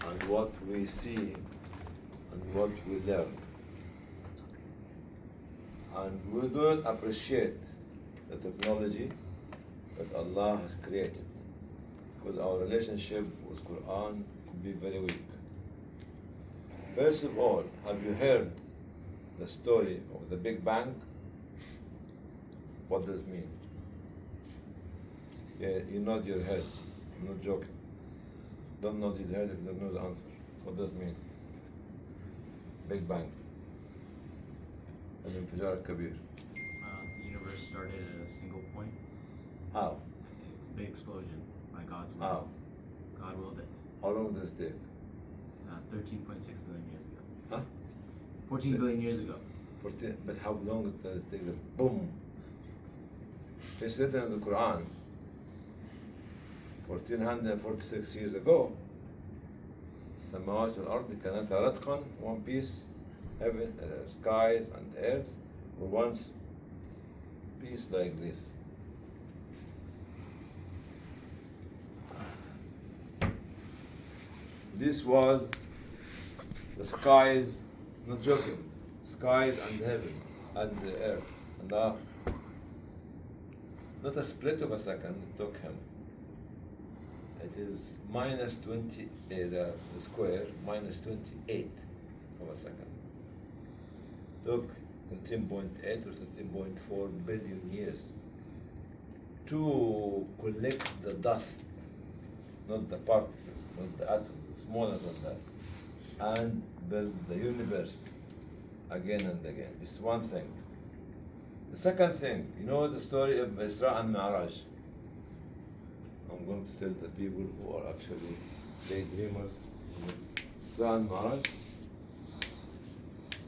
and what we see and what we learn. And we don't appreciate the technology that Allah has created, because our relationship with Quran could be very weak. First of all, have you heard the story of the Big Bang? What does it mean? Yeah, you nod your head. I'm not joking. Don't nod your head if you don't know the answer. What does it mean? Big Bang. الانفجار الكبير. The universe started at a single point. How? Big explosion by God's will. How? God willed it. How long does it take? 13.6 billion years ago. Huh? 14 billion years ago. 14, but how long does it take? Boom! It's written in the Quran 1446 years ago. السماوات والأرض كانتا رتقا, one piece, heaven, skies and earth were once piece like this. This was the skies, not joking, skies and heaven and the earth and the earth. Not a split of a second it took him. It is minus 20, the square, minus 28 of a second. Took 13.8 or 13.4 billion years to collect the dust, not the particles, not the atoms, smaller than that, and build the universe again and again. This is one thing. The second thing, you know the story of Isra and Mi'raj. I'm going to tell the people who are actually daydreamers. Isra and Mi'raj.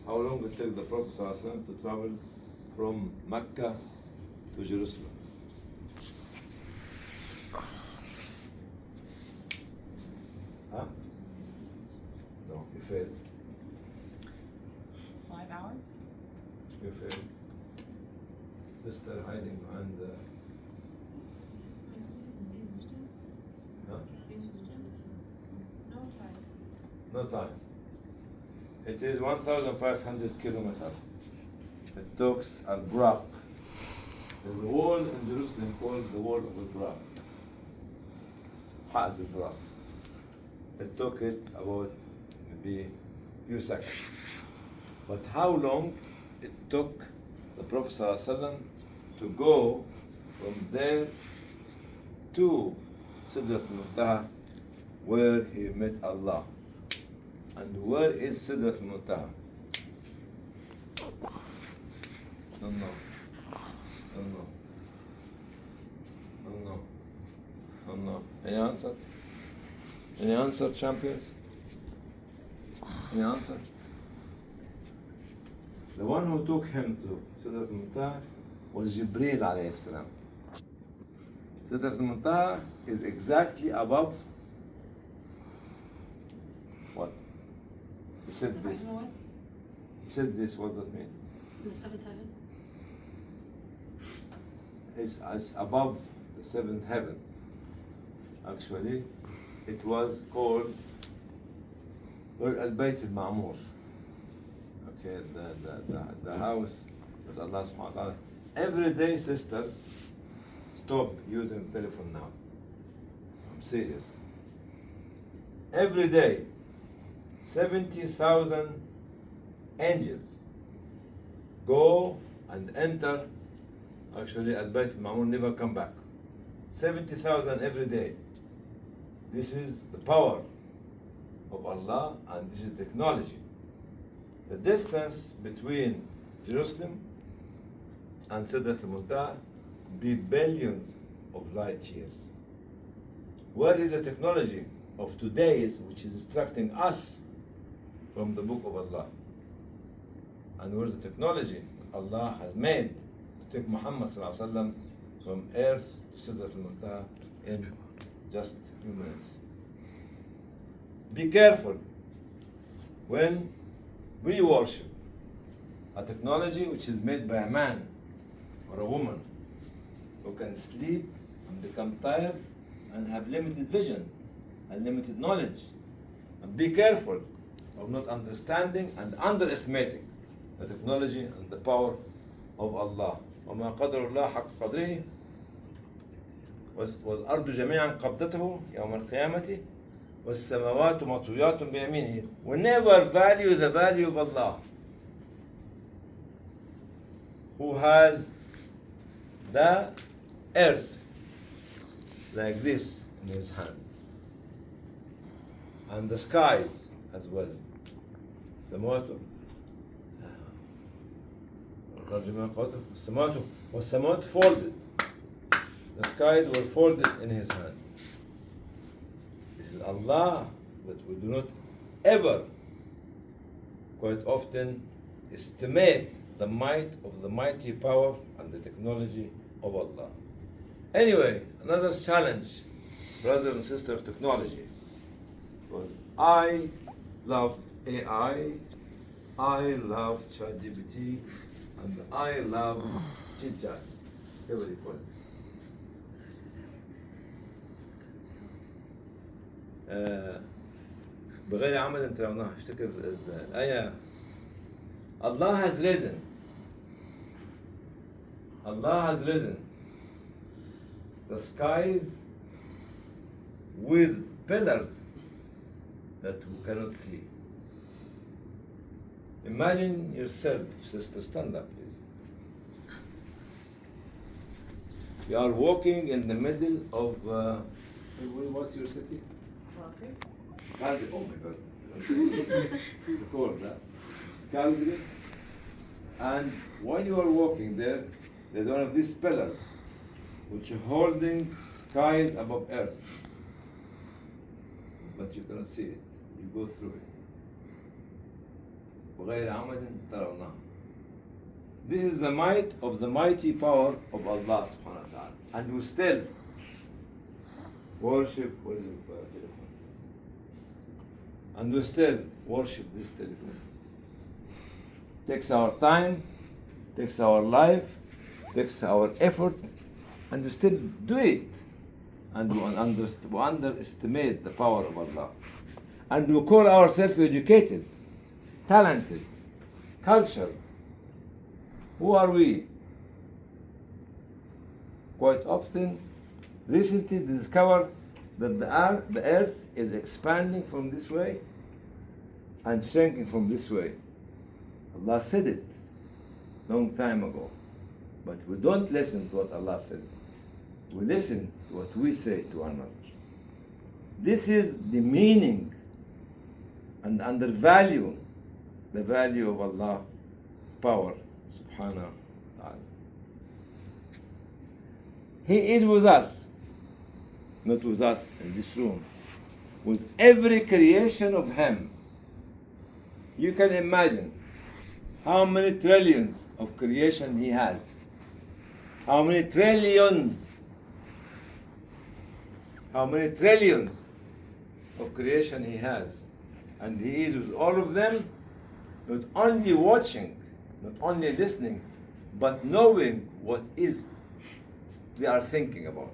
How long it took the Prophet ﷺ to travel from Mecca to Jerusalem? Huh? No, you failed. 5 hours? You failed. Sister hiding behind the. Huh? No time. No time. It is 1,500 kilometers. It talks al-Buraq. There's a wall in Jerusalem called the Wall of al-Buraq. Ha'at al-Buraq. It took it about maybe a few seconds. But how long it took the Prophet ﷺ to go from there to Sidrat al-Muntaha, where he met Allah. And where is Sidrat al-Muntaha? Don't know. Don't know. Don't know. Don't know. Any answer? Any answer, champions? Any answer? The one who took him to Sidrat al-Muntaha was Jibreel alayhi salam. Sidrat al-Muntaha is exactly above what? He said this. What? He said this, what does it mean? The seventh heaven? It's above the seventh heaven. Actually, it was called Al-Bayt al-Ma'mur. Okay, the house that Allah subhanahu wa ta'ala. Every day, sisters, stop using the telephone now. I'm serious. Every day, 70,000 angels go and enter. Actually, Al-Bayt al-Ma'mur never come back. 70,000 every day. This is the power of Allah, and this is technology. The distance between Jerusalem and Sidrat al-Muntaha be billions of light years. Where is the technology of today's which is distracting us from the book of Allah? And where is the technology Allah has made to take Muhammad sallallahu alaihi wasallam from earth to Sidrat al-Muntaha in just a few minutes? Be careful when we worship a technology which is made by a man or a woman who can sleep and become tired and have limited vision and limited knowledge And be careful of not understanding and underestimating the technology and the power of Allah. وما قدر الله حق قدره والأرض جميعا قبضته يوم القيامة والسماوات مطويات بيمينه. We never value the value of Allah, who has the earth like this in his hand, and the skies as well. السماوات والسماوات folded. The skies were folded in his hand. This is Allah that we do not ever, quite often, estimate the might of the mighty power and the technology of Allah. Anyway, another challenge, brothers and sisters of technology, was I love AI, I love ChatGPT, and I love chit-chat. Everybody call it. بغير عمد ترونها افتكر الآية. Allah has risen. Allah has risen. The skies with pillars that we cannot see. Imagine yourself, sister, stand up please. You are walking in the middle of, what's your city? Calgary. Oh my God. Record that. Calgary. And while you are walking there, there's one of these pillars which are holding skies above earth. But you cannot see it. You go through it. بغير عمد ترونها. This is the might of the mighty power of Allah subhanahu wa ta'ala. And we still worship, what is it, telephone? And we still worship this telephone. Takes our time, takes our life, takes our effort, and we still do it. And we underestimate the power of Allah. And we call ourselves educated, talented, cultured. Who are we? Quite often, recently discovered that the earth is expanding from this way and shrinking from this way. Allah said it long time ago. But we don't listen to what Allah said. We listen to what we say to one another. This is the meaning and undervalue the value of Allah's power, subhanahu wa ta'ala. He is with us, not with us in this room, with every creation of Him. You can imagine how many trillions of creation He has. How many trillions of creation He has. And He is with all of them, not only watching, not only listening, but knowing what is they are thinking about.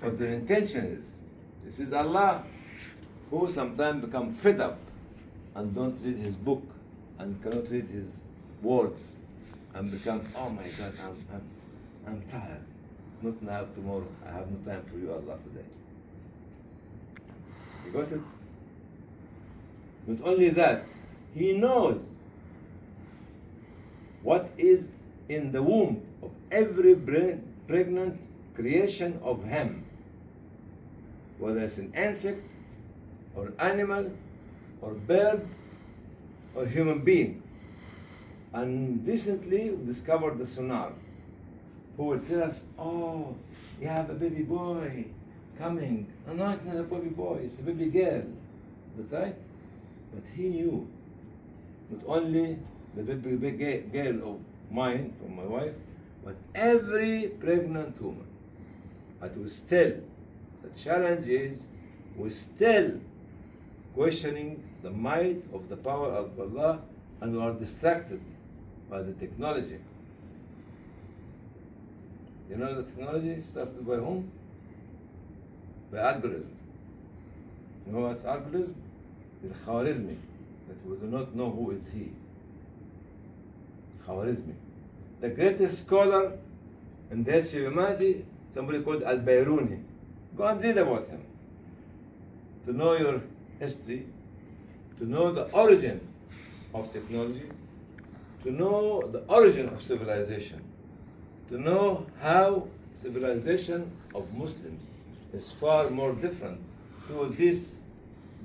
What their intention is. This is Allah, who sometimes become fed up and don't read His book and cannot read His words and become, oh my God, I'm tired. Not now, tomorrow. I have no time for you, Allah, today. You got it? Not only that, He knows what is in the womb of every pregnant creation of Him, whether it's an insect or animal or birds or human being. And recently we discovered the sonar, who will tell us, oh, you have a baby boy coming. Oh, no, it's not a baby boy, it's a baby girl. Is that right? But He knew not only the baby girl of mine, from my wife, but every pregnant woman. But we still, the challenge is, we still questioning the might of the power of Allah, and we are distracted by the technology. You know the technology started by whom? By algorithm. You know what's algorithm? It's Khwarizmi, that we do not know who is he. Khwarizmi. The greatest scholar in the history of humanity, somebody called Al-Bayruni. Go and read about him. To know your history, to know the origin of technology, to know the origin of civilization, to know how civilization of Muslims is far more different to this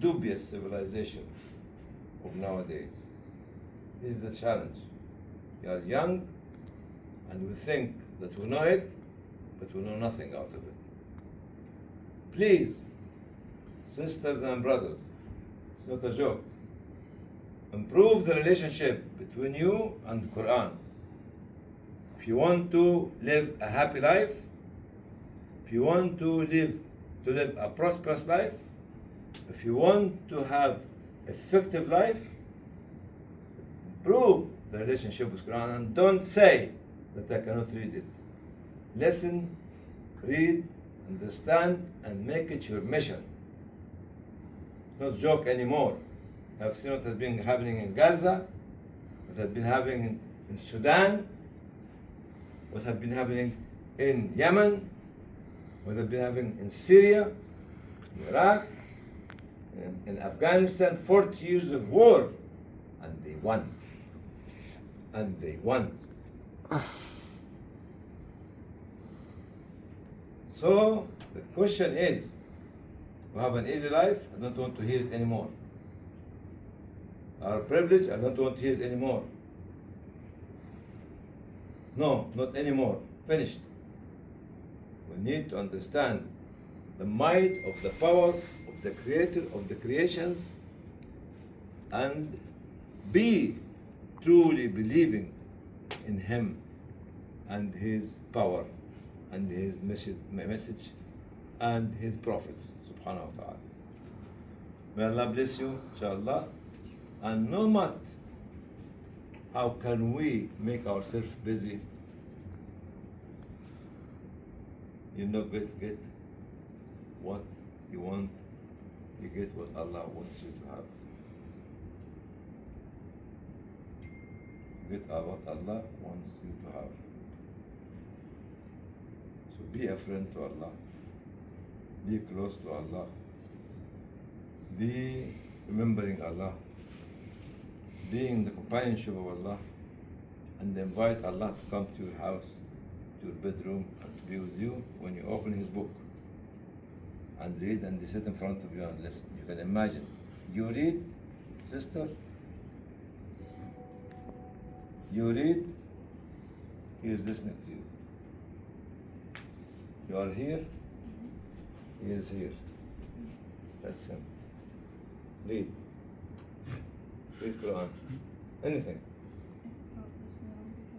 dubious civilization of nowadays. This is the challenge. We are young and we think that we know it, but we know nothing out of it. Please, sisters and brothers, it's not a joke. Improve the relationship between you and the Quran. If you want to live a happy life, if you want to live a prosperous life, if you want to have effective life, improve the relationship with Quran and don't say that I cannot read it. Listen, read, understand, and make it your mission. Not joke anymore. I've seen what has been happening in Gaza, what has been happening in Sudan, what has been happening in Yemen, what has been happening in Syria, in Iraq, in Afghanistan. 40 years of war, and they won. And they won. So the question is, we have an easy life, I don't want to hear it anymore. Our privilege, I don't want to hear it anymore. No, not anymore. Finished. We need to understand the might of the power of the Creator of the creations and be truly believing in Him and His power and His message and His prophets, subhanahu wa ta'ala. May Allah bless you, inshallah. And no matter how can we make ourselves busy, you're not going to get what you want, you get what Allah wants you to have. You get what Allah wants you to have. So be a friend to Allah, be close to Allah, be remembering Allah, be in the companionship of Allah, and invite Allah to come to your house, to your bedroom, and to be with you when you open His book and read and they sit in front of you and listen. You can imagine. You read, sister, you read, He is listening to you. You are here, He is here. That's Him. Read. Read Quran. Anything.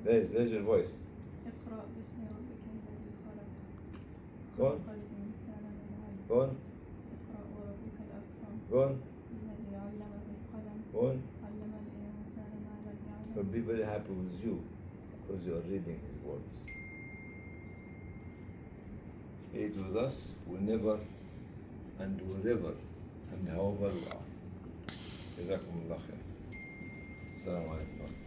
Raise your voice. Go on. Go on. Go on. Go on. But be very happy with you because you are reading His words. Eat with us whenever and wherever and however we are. جزاكم الله خير. السلام عليكم.